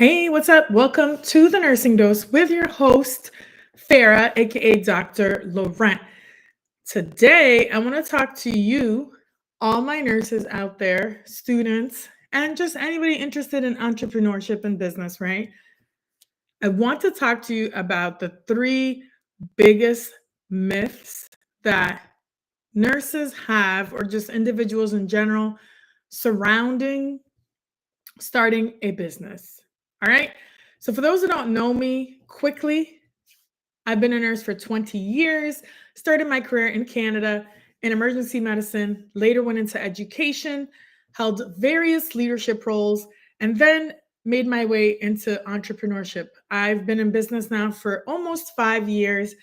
Hey, what's up? Welcome to the Nursing Dose with your host, Farah, aka Dr. Laurent. Today, I want to talk to you, all my nurses out there, students, and just anybody interested in entrepreneurship and business, right? I want to talk to you about the three biggest myths that nurses have, or just individuals in general, surrounding starting a business. All right. So, for those who don't know me, quickly, I've been a nurse for 20 years, started my career in Canada in emergency medicine, later went into education, held various leadership roles, and then made my way into entrepreneurship. I've been in business now for almost 5 years.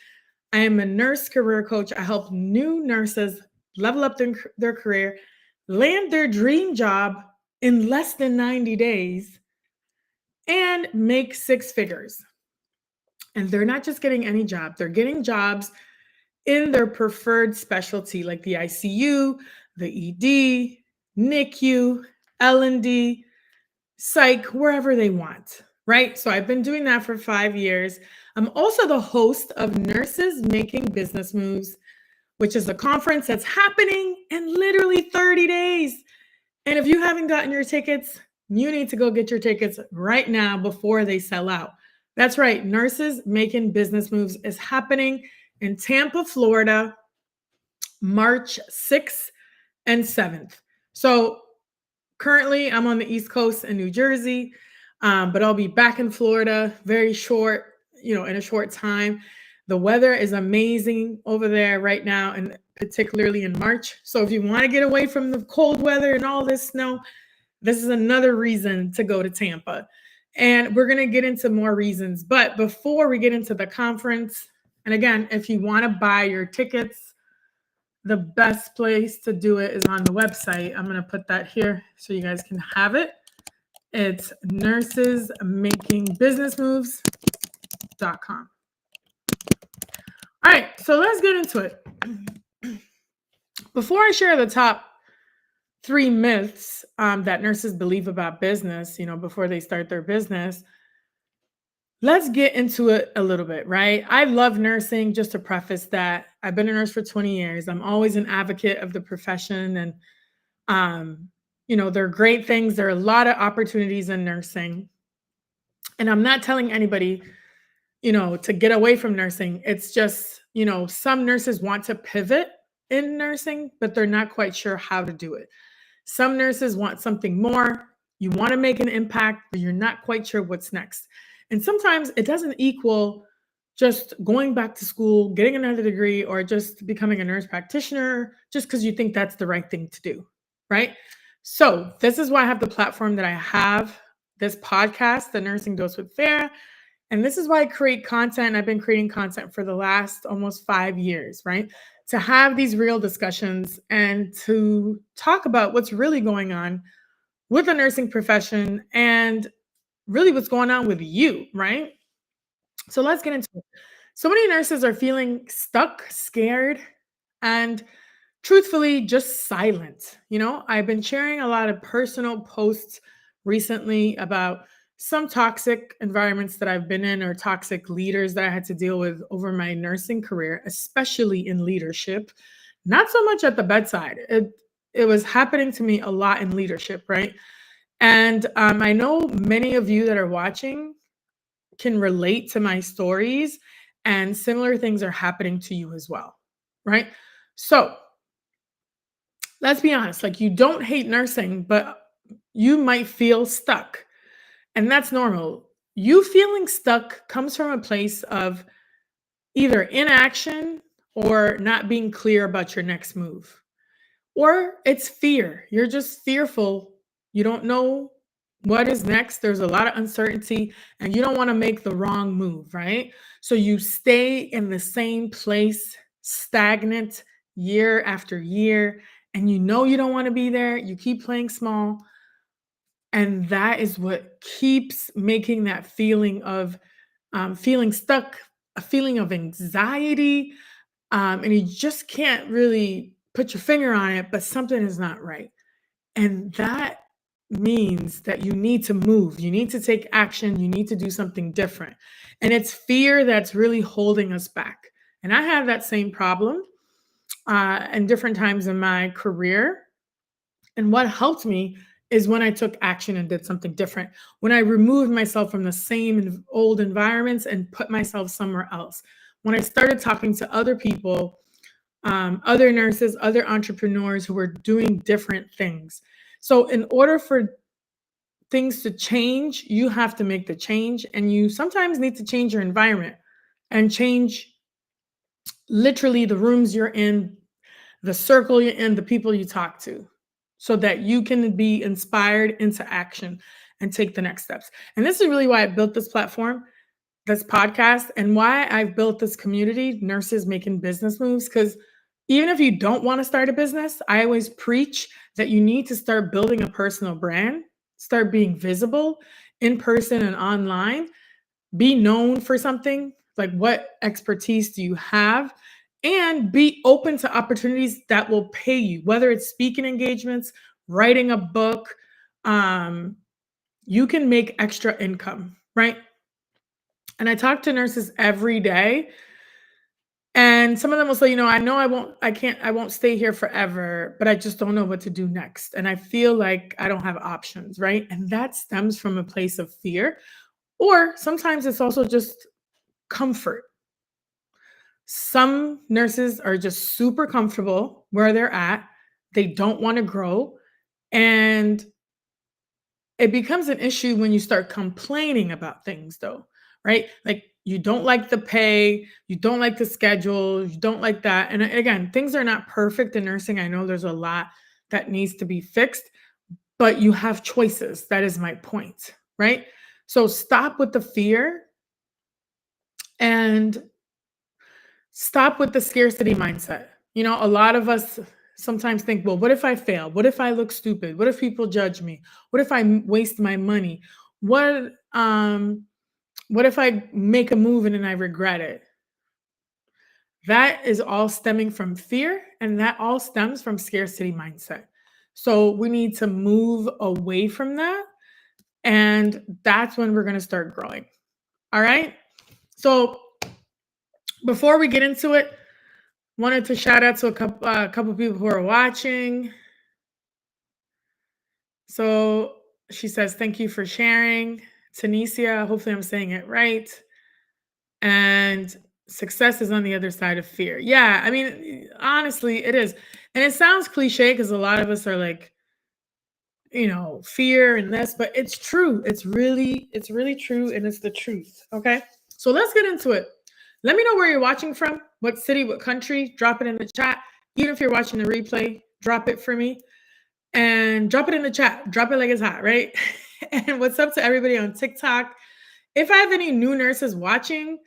I am a nurse career coach. I help new nurses level up their career, land their dream job in less than 90 days, and make six figures. And they're not just getting any job, they're getting jobs in their preferred specialty, like the ICU, the ED, NICU, L&D, psych, wherever they want, right? So I've been doing that for 5 years. I'm also the host of Nurses Making Business Moves, which is a conference that's happening in literally 30 days. And if you haven't gotten your tickets, you need to go get your tickets right now before they sell out. That's right. Nurses Making Business Moves is happening in Tampa, Florida, March 6th and 7th. So currently, I'm on the East Coast in New Jersey, but I'll be back in Florida very short, in a short time. The weather is amazing over there right now, and particularly in March. So if you want to get away from the cold weather and all this snow, this is another reason to go to Tampa. And we're going to get into more reasons. But before we get into the conference, and again, if you want to buy your tickets, the best place to do it is on the website. I'm going to put that here so you guys can have it. It's nursesmakingbusinessmoves.com. All right, so let's get into it. Before I share the top three myths that nurses believe about business, before they start their business, let's get into it a little bit, right? I love nursing. Just to preface that, I've been a nurse for 20 years. I'm always an advocate of the profession, and there are great things. There are a lot of opportunities in nursing. And I'm not telling anybody, to get away from nursing. It's just, some nurses want to pivot in nursing, but they're not quite sure how to do it. Some nurses want something more. You want to make an impact, but you're not quite sure what's next. And sometimes it doesn't equal just going back to school, getting another degree, or just becoming a nurse practitioner just because you think that's the right thing to do, right? So this is why I have the platform that I have, this podcast, The Nursing Dose with Farah. And this is why I create content. I've been creating content for the last almost 5 years, right? To have these real discussions and to talk about what's really going on with the nursing profession and really what's going on with you, right? So let's get into it. So many nurses are feeling stuck, scared, and truthfully just silent. I've been sharing a lot of personal posts recently about some toxic environments that I've been in, or toxic leaders that I had to deal with over my nursing career, especially in leadership. Not so much at the bedside. It was happening to me a lot in leadership, right? And I know many of you that are watching can relate to my stories, and similar things are happening to you as well, right? So let's be honest, like, you don't hate nursing, but you might feel stuck. And that's normal. You feeling stuck comes from a place of either inaction or not being clear about your next move. Or it's fear. You're just fearful. You don't know what is next. There's a lot of uncertainty and you don't want to make the wrong move, right? So you stay in the same place, stagnant year after year, and you don't want to be there. You keep playing small. And that is what keeps making that feeling of feeling stuck, a feeling of anxiety. And you just can't really put your finger on it, but something is not right. And that means that you need to move, you need to take action, you need to do something different. And it's fear that's really holding us back. And I have that same problem in different times in my career. And what helped me is when I took action and did something different, when I removed myself from the same old environments and put myself somewhere else. When I started talking to other people, other nurses, other entrepreneurs who were doing different things. So, in order for things to change, you have to make the change, and you sometimes need to change your environment and change literally the rooms you're in, the circle you're in, the people you talk to, so that you can be inspired into action and take the next steps. And this is really why I built this platform, this podcast, and why I've built this community, Nurses Making Business Moves. Because even if you don't want to start a business, I always preach that you need to start building a personal brand, start being visible in person and online, be known for something. Like, what expertise do you have? And be open to opportunities that will pay you, whether it's speaking engagements, writing a book. Um, you can make extra income, right? And I talk to nurses every day, and some of them will say, I know I won't stay here forever, but I just don't know what to do next. And I feel like I don't have options, right? And that stems from a place of fear, or sometimes it's also just comfort. Some nurses are just super comfortable where they're at. They don't want to grow. And it becomes an issue when you start complaining about things, though, right? Like, you don't like the pay, you don't like the schedule, you don't like that. And again, things are not perfect in nursing. I know there's a lot that needs to be fixed, but you have choices. That is my point, right? So stop with the fear and stop with the scarcity mindset. A lot of us sometimes think, well, what if I fail? What if I look stupid? What if people judge me? What if I waste my money? What what if I make a move and then I regret it? That is all stemming from fear, and that all stems from scarcity mindset. So we need to move away from that, and that's when we're going to start growing. All right? So before we get into it, wanted to shout out to a couple people who are watching. So she says, thank you for sharing. Tanisha, hopefully I'm saying it right. And success is on the other side of fear. Yeah, I mean, honestly, it is. And it sounds cliche because a lot of us are like, fear and this, but it's true. It's really true, and it's the truth. Okay. So let's get into it. Let me know where you're watching from, what city, what country. Drop it in the chat. Even if you're watching the replay, drop it for me and drop it in the chat. Drop it like it's hot, right? And what's up to everybody on TikTok? If I have any new nurses watching,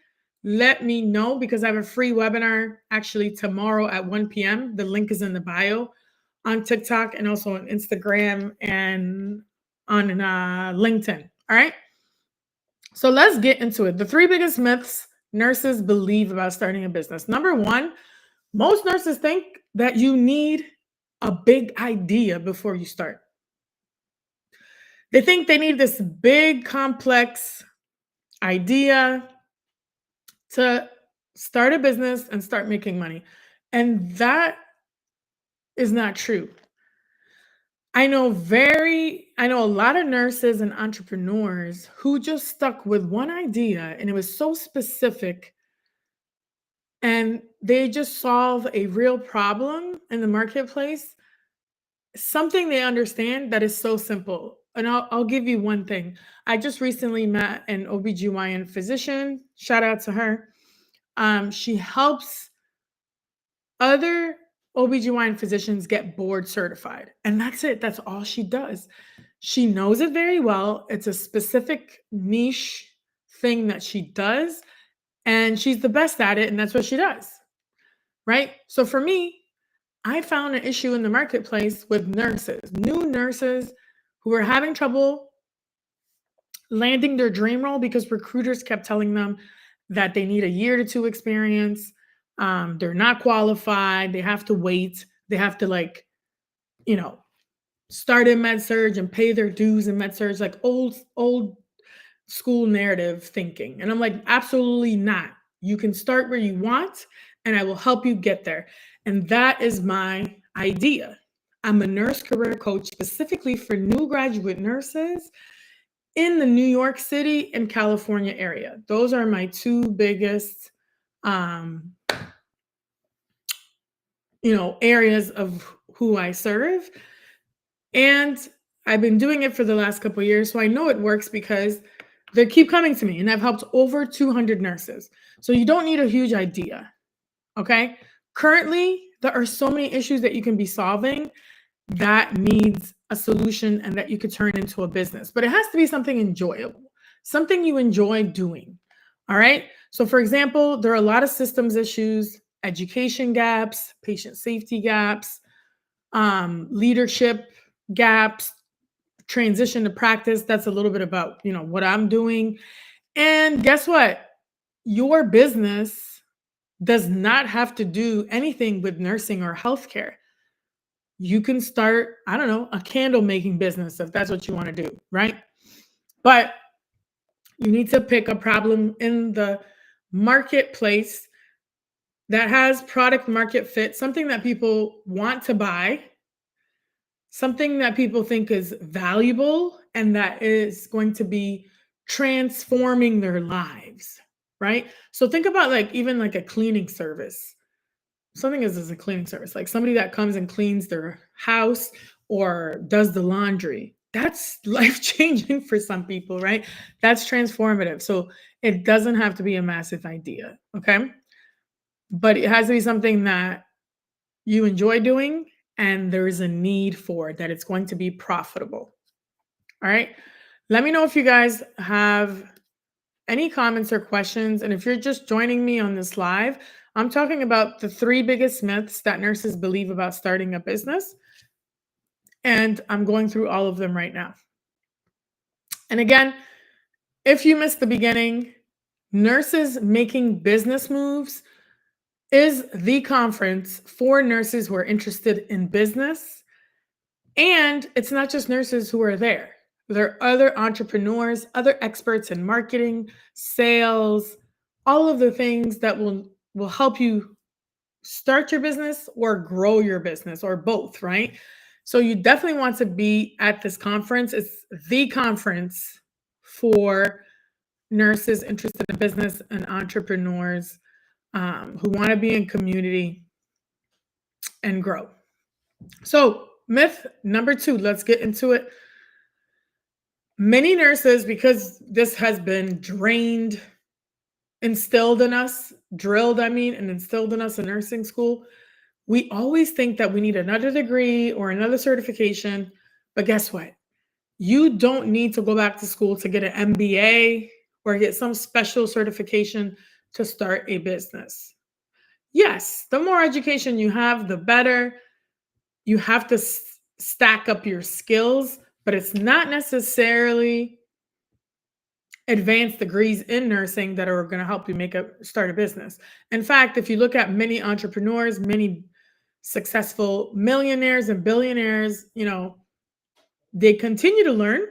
let me know, because I have a free webinar actually tomorrow at 1 p.m. The link is in the bio on TikTok and also on Instagram and on LinkedIn. All right. So let's get into it. The 3 biggest myths nurses believe about starting a business. Number 1, most nurses think that you need a big idea before you start. They think they need this big, complex idea to start a business and start making money. And that is not true. I know a lot of nurses and entrepreneurs who just stuck with one idea, and it was so specific, and they just solve a real problem in the marketplace, something they understand that is so simple. And I'll give you one thing. I just recently met an OBGYN physician. Shout out to her. She helps other OBGYN physicians get board certified. And that's it. That's all she does. She knows it very well. It's a specific niche thing that she does, and she's the best at it, and that's what she does. Right? So for me, I found an issue in the marketplace with nurses, new nurses who were having trouble landing their dream role because recruiters kept telling them that they need a year to 2 experience. They're not qualified. They have to wait. They have to, like, you know, start in med surge and pay their dues in med surge, like old school narrative thinking. And I'm like, absolutely not. You can start where you want, and I will help you get there. And that is my idea. I'm a nurse career coach specifically for new graduate nurses in the New York City and California area. Those are my two biggest um, areas of who I serve. And I've been doing it for the last couple of years, so I know it works because they keep coming to me, and I've helped over 200 nurses. So you don't need a huge idea, okay? Currently, there are so many issues that you can be solving that needs a solution and that you could turn into a business. But it has to be something enjoyable, something you enjoy doing. All right. So, for example, there are a lot of systems issues, education gaps, patient safety gaps, leadership gaps, transition to practice. That's a little bit about what I'm doing. And guess what? Your business does not have to do anything with nursing or healthcare. You can start, I don't know, a candle making business if that's what you want to do, right? But you need to pick a problem in the marketplace that has product market fit, something that people want to buy, something that people think is valuable and that is going to be transforming their lives, right? So think about like even like a cleaning service. Something is a cleaning service, like somebody that comes and cleans their house or does the laundry. That's life changing for some people, right? That's transformative. So it doesn't have to be a massive idea, okay? But it has to be something that you enjoy doing and there is a need for it, that it's going to be profitable. All right. Let me know if you guys have any comments or questions. And if you're just joining me on this live, I'm talking about the 3 biggest myths that nurses believe about starting a business. And I'm going through all of them right now. And again, if you missed the beginning, Nurses Making Business Moves is the conference for nurses who are interested in business. And it's not just nurses who are there. There are other entrepreneurs, other experts in marketing, sales, all of the things that will help you start your business or grow your business or both, right? So you definitely want to be at this conference. It's the conference for nurses interested in business and entrepreneurs who want to be in community and grow. So, myth number 2, let's get into it. Many nurses, because this has been instilled in us, drilled, and instilled in us in nursing school, we always think that we need another degree or another certification. But guess what? You don't need to go back to school to get an MBA or get some special certification to start a business. Yes, the more education you have, the better. You have to stack up your skills, but it's not necessarily advanced degrees in nursing that are going to help you start a business. In fact, if you look at many entrepreneurs, many successful millionaires and billionaires, they continue to learn.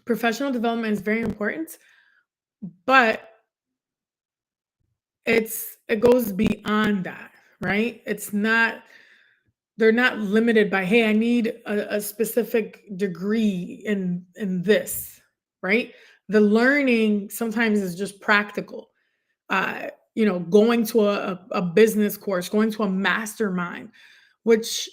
Professional development is very important, but it goes beyond that, right? They're not limited by, hey, I need a specific degree in this, right? The learning sometimes is just practical. Going to a business course, going to a mastermind, which,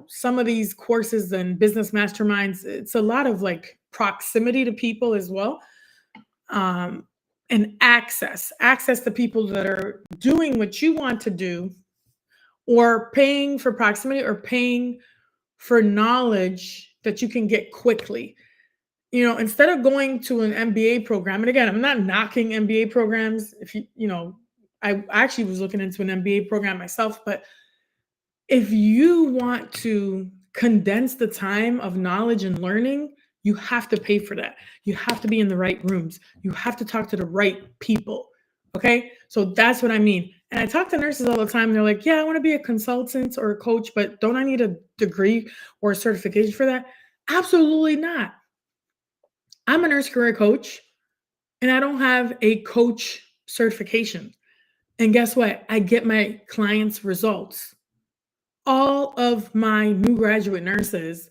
some of these courses and business masterminds, it's a lot of like proximity to people as well. And access to people that are doing what you want to do, or paying for proximity, or paying for knowledge that you can get quickly. Instead of going to an MBA program, and again, I'm not knocking MBA programs. I actually was looking into an MBA program myself, but if you want to condense the time of knowledge and learning, you have to pay for that. You have to be in the right rooms. You have to talk to the right people. Okay. So that's what I mean. And I talk to nurses all the time. They're like, yeah, I want to be a consultant or a coach, but don't I need a degree or a certification for that? Absolutely not. I'm a nurse career coach and I don't have a coach certification. And guess what? I get my clients' results. All of my new graduate nurses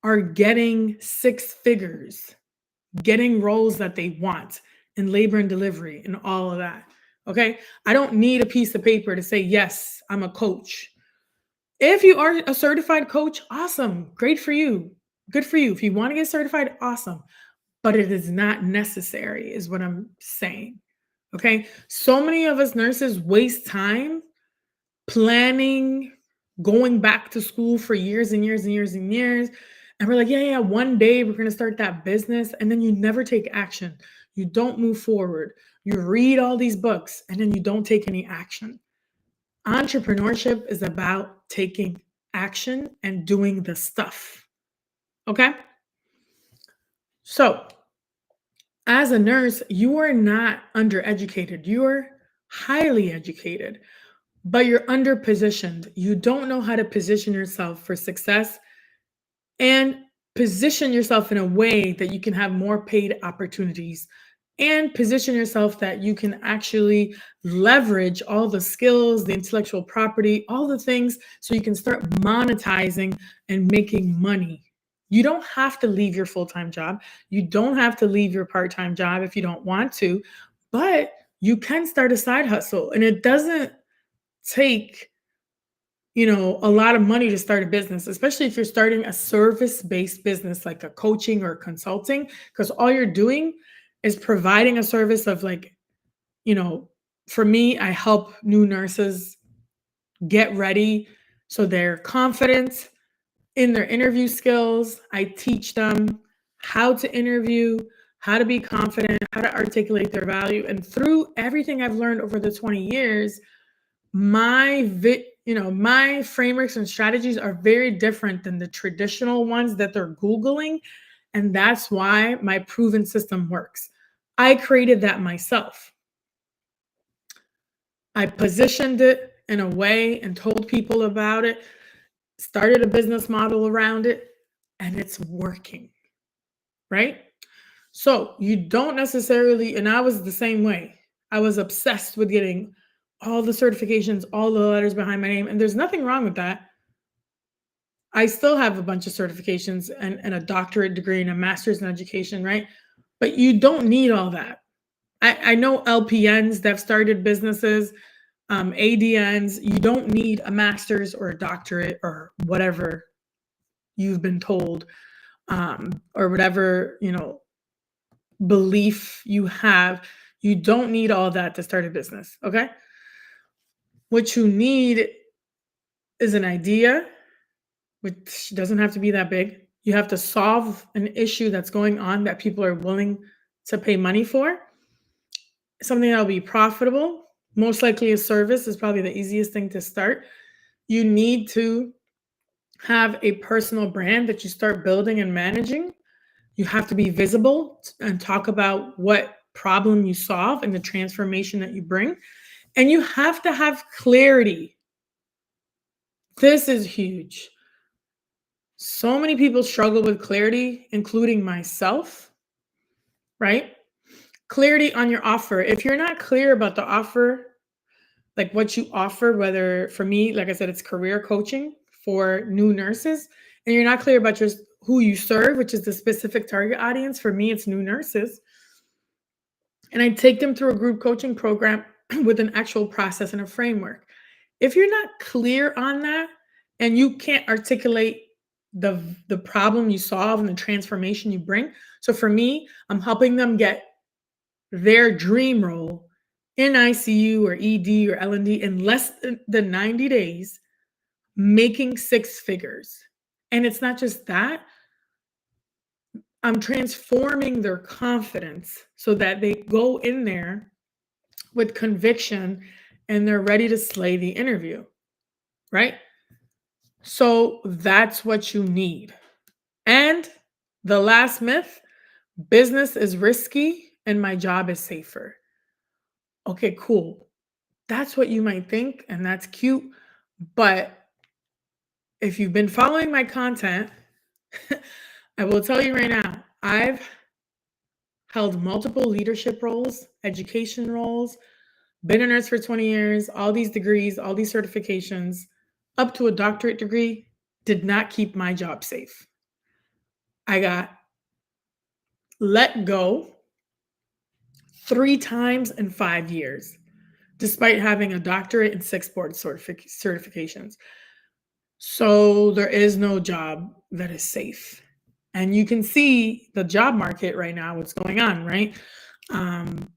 are getting six figures, getting roles that they want in labor and delivery and all of that. Okay. I don't need a piece of paper to say, yes, I'm a coach. If you are a certified coach, awesome. Great for you. Good for you. If you want to get certified, awesome. But it is not necessary, is what I'm saying. Okay. So many of us nurses waste time planning, going back to school for years and years and years and years. And we're like, yeah, yeah, one day we're going to start that business. And then you never take action. You don't move forward. You read all these books and then you don't take any action. Entrepreneurship is about taking action and doing the stuff. Okay. So, as a nurse, you are not undereducated. You're highly educated, but you're underpositioned. You don't know how to position yourself for success and position yourself in a way that you can have more paid opportunities and position yourself that you can actually leverage all the skills, the intellectual property, all the things so you can start monetizing and making money. You don't have to leave your full-time job. You don't have to leave your part-time job if you don't want to, but you can start a side hustle and it doesn't take a lot of money to start a business, especially if you're starting a service-based business like a coaching or consulting, because all you're doing is providing a service of like, you know, for me, I help new nurses get ready so they're confident in their interview skills. I teach them how to interview, how to be confident, how to articulate their value. And through everything I've learned over the 20 years, my frameworks and strategies are very different than the traditional ones that they're googling, and that's why my proven system works. I created that myself. I positioned it in a way and told people about it, started a business model around it, and it's working, right? So you don't necessarily, and I was the same way. I was obsessed with getting all the certifications, all the letters behind my name, and there's nothing wrong with that. I still have a bunch of certifications and a doctorate degree and a master's in education, right? But you don't need all that. I know LPNs that have started businesses, ADNs. You don't need a master's or a doctorate or whatever you've been told, or whatever belief you have. You don't need all that to start a business. Okay. What you need is an idea, which doesn't have to be that big. You have to solve an issue that's going on that people are willing to pay money for, something that'll be profitable. Most likely, a service is probably the easiest thing to start. You need to have a personal brand that you start building and managing. You have to be visible and talk about what problem you solve and the transformation that you bring. And you have to have clarity. This is huge. So many people struggle with clarity, including myself, right? Clarity on your offer. If you're not clear about the offer, like what you offer, whether for me, like I said, it's career coaching for new nurses, and you're not clear about just who you serve, which is the specific target audience. For me, it's new nurses. And I take them through a group coaching program with an actual process and a framework. If you're not clear on that and you can't articulate the problem you solve and the transformation you bring. So for me, I'm helping them get their dream role in ICU or ED or L&D in less than 90 days, making six figures. And it's not just that, I'm transforming their confidence so that they go in there with conviction and they're ready to slay the interview, right? So that's what you need. And the last myth, business is risky and my job is safer. Okay, cool. That's what you might think, and that's cute. But if you've been following my content, I will tell you right now, I've held multiple leadership roles, education roles, been a nurse for 20 years, all these degrees, all these certifications, up to a doctorate degree, did not keep my job safe. I got let go 3 times in 5 years, despite having a doctorate and 6 board certifications. So there is no job that is safe. And you can see the job market right now, what's going on, right? Um,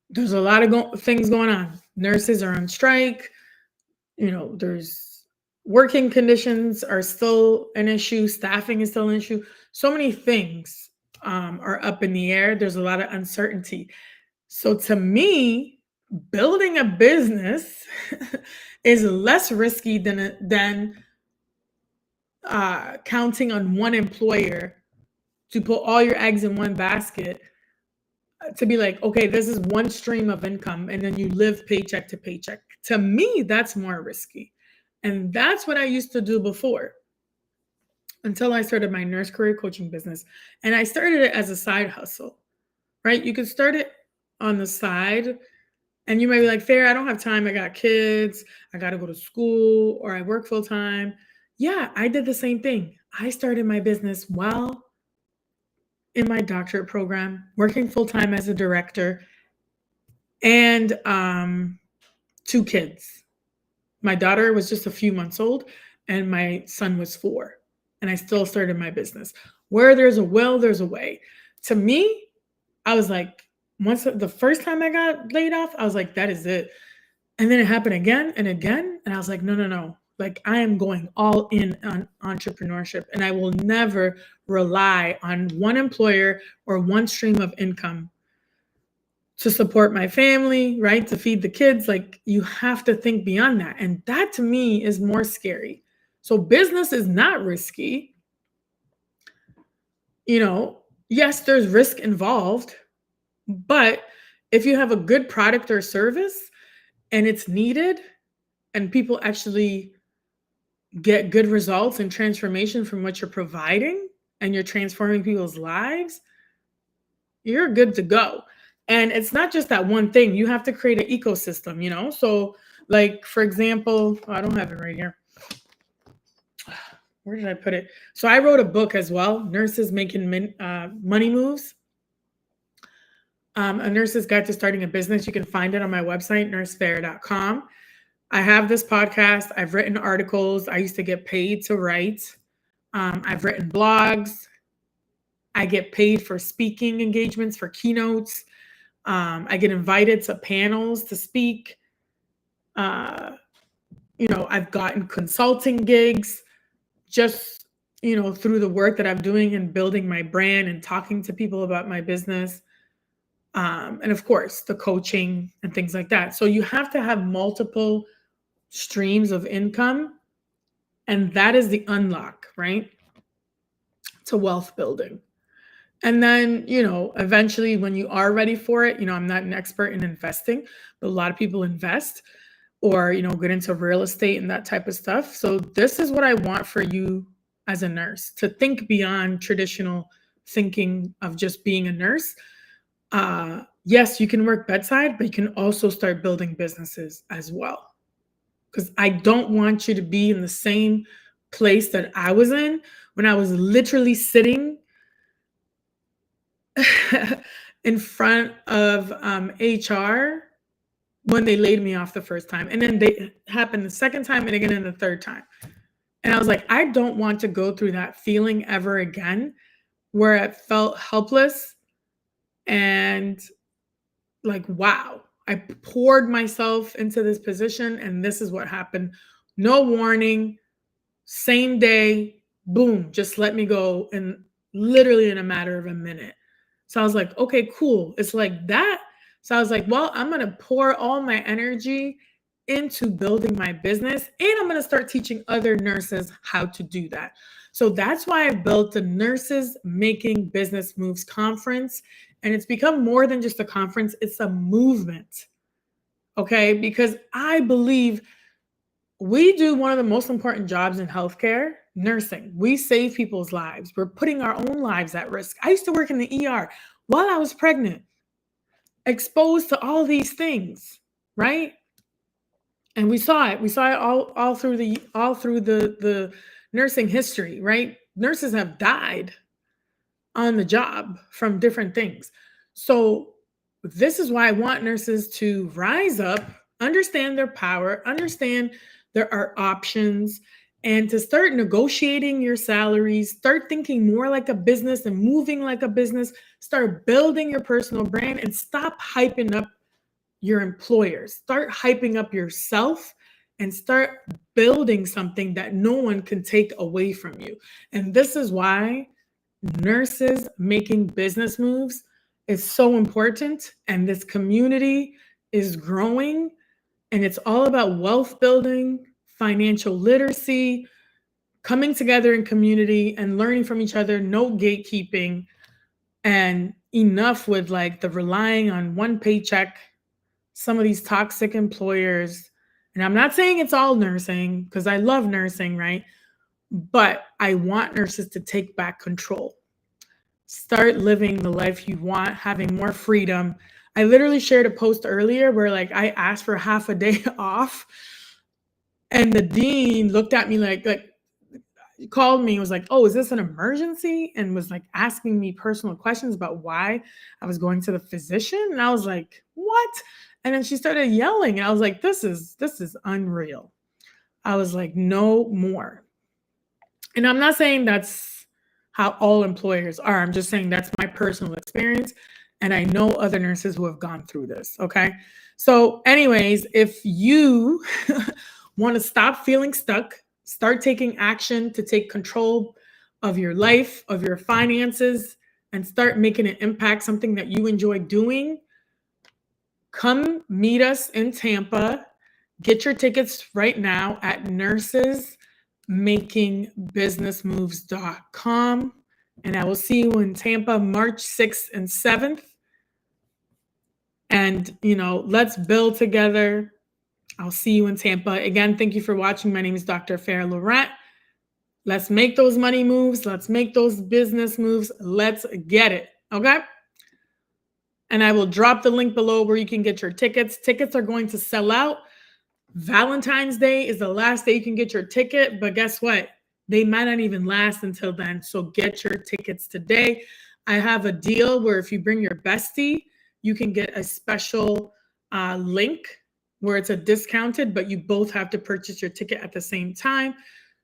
there's a lot of things going on. Nurses are on strike. There's working conditions are still an issue. Staffing is still an issue. So many things are up in the air. There's a lot of uncertainty. So to me, building a business is less risky than counting on one employer to put all your eggs in one basket, to be like, okay, this is one stream of income, and then you live paycheck to paycheck. To me, that's more risky. And that's what I used to do before, until I started my nurse career coaching business. And I started it as a side hustle, right? You could start it on the side, and you might be like, Fair, I don't have time. I got kids. I got to go to school, or I work full time. Yeah, I did the same thing. I started my business while in my doctorate program, working full time as a director, and 2 kids. My daughter was just a few months old, and my son was 4. And I still started my business. Where there's a will, there's a way. To me, I was like, once the first time I got laid off, I was like, that is it. And then it happened again and again. And I was like, no, no, no. Like, I am going all in on entrepreneurship, and I will never rely on one employer or one stream of income to support my family, right? To feed the kids. Like, you have to think beyond that. And that to me is more scary. So business is not risky. Yes, there's risk involved, but if you have a good product or service and it's needed, and people actually get good results and transformation from what you're providing, and you're transforming people's lives, you're good to go. And it's not just that one thing. You have to create an ecosystem. So, like, for example, I don't have it right here. Where did I put it? So I wrote a book as well, Nurses Making Money Moves. A Nurse's Guide to Starting a Business. You can find it on my website, nursefair.com. I have this podcast. I've written articles. I used to get paid to write. I've written blogs. I get paid for speaking engagements, for keynotes. I get invited to panels to speak. I've gotten consulting gigs just, through the work that I'm doing and building my brand and talking to people about my business. And of course, the coaching and things like that. So you have to have multiple streams of income. And that is the unlock, right? To wealth building. And then, eventually when you are ready for it, I'm not an expert in investing, but a lot of people invest or, get into real estate and that type of stuff. So this is what I want for you as a nurse, to think beyond traditional thinking of just being a nurse. Yes, you can work bedside, but you can also start building businesses as well. Because I don't want you to be in the same place that I was in when I was literally sitting in front of HR when they laid me off the first time. And then they happened the second time and again the third time. And I was like, I don't want to go through that feeling ever again, where I felt helpless and like, wow, I poured myself into this position and this is what happened. No warning, same day, boom, just let me go, and literally in a matter of a minute. So I was like, okay, cool. It's like that. So I was like, well, I'm going to pour all my energy into building my business, and I'm going to start teaching other nurses how to do that. So that's why I built the Nurses Making Business Moves conference. And it's become more than just a conference, it's a movement. Okay, because I believe we do one of the most important jobs in healthcare, nursing. We save people's lives. We're putting our own lives at risk. I used to work in the ER while I was pregnant, exposed to all these things, right? And we saw it. We saw it all through the nursing history, right? Nurses have died on the job from different things. So this is why I want nurses to rise up, understand their power, understand there are options, and to start negotiating your salaries, start thinking more like a business and moving like a business, start building your personal brand and stop hyping up your employers. Start hyping up yourself and start building something that no one can take away from you. And this is why nurses making business moves is so important. And this community is growing. And it's all about wealth building, financial literacy, coming together in community and learning from each other, no gatekeeping, and enough with like the relying on one paycheck, some of these toxic employers. And I'm not saying it's all nursing because I love nursing, right? But I want nurses to take back control. Start living the life you want, having more freedom. I literally shared a post earlier where like I asked for half a day off and the dean looked at me like called me and was like, "Oh, is this an emergency?" And was like asking me personal questions about why I was going to the physician. And I was like, "What?" And then she started yelling. And I was like, this is unreal. I was like, no more. And I'm not saying that's how all employers are. I'm just saying that's my personal experience. And I know other nurses who have gone through this. Okay. So, anyways, if you want to stop feeling stuck, start taking action to take control of your life, of your finances, and start making an impact, something that you enjoy doing, come meet us in Tampa. Get your tickets right now at nursesmakingbusinessmoves.com. And I will see you in Tampa March 6th and 7th. And, let's build together. I'll see you in Tampa. Again, thank you for watching. My name is Dr. Farah Laurent. Let's make those money moves. Let's make those business moves. Let's get it. Okay? And I will drop the link below where you can get your tickets. Tickets are going to sell out. Valentine's Day is the last day you can get your ticket, but guess what? They might not even last until then. So get your tickets today. I have a deal where if you bring your bestie, you can get a special link where it's a discounted, but you both have to purchase your ticket at the same time.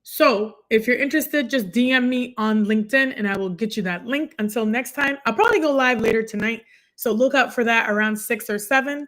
So if you're interested, just DM me on LinkedIn and I will get you that link. Until next time, I'll probably go live later tonight. So look out for that around 6 or 7.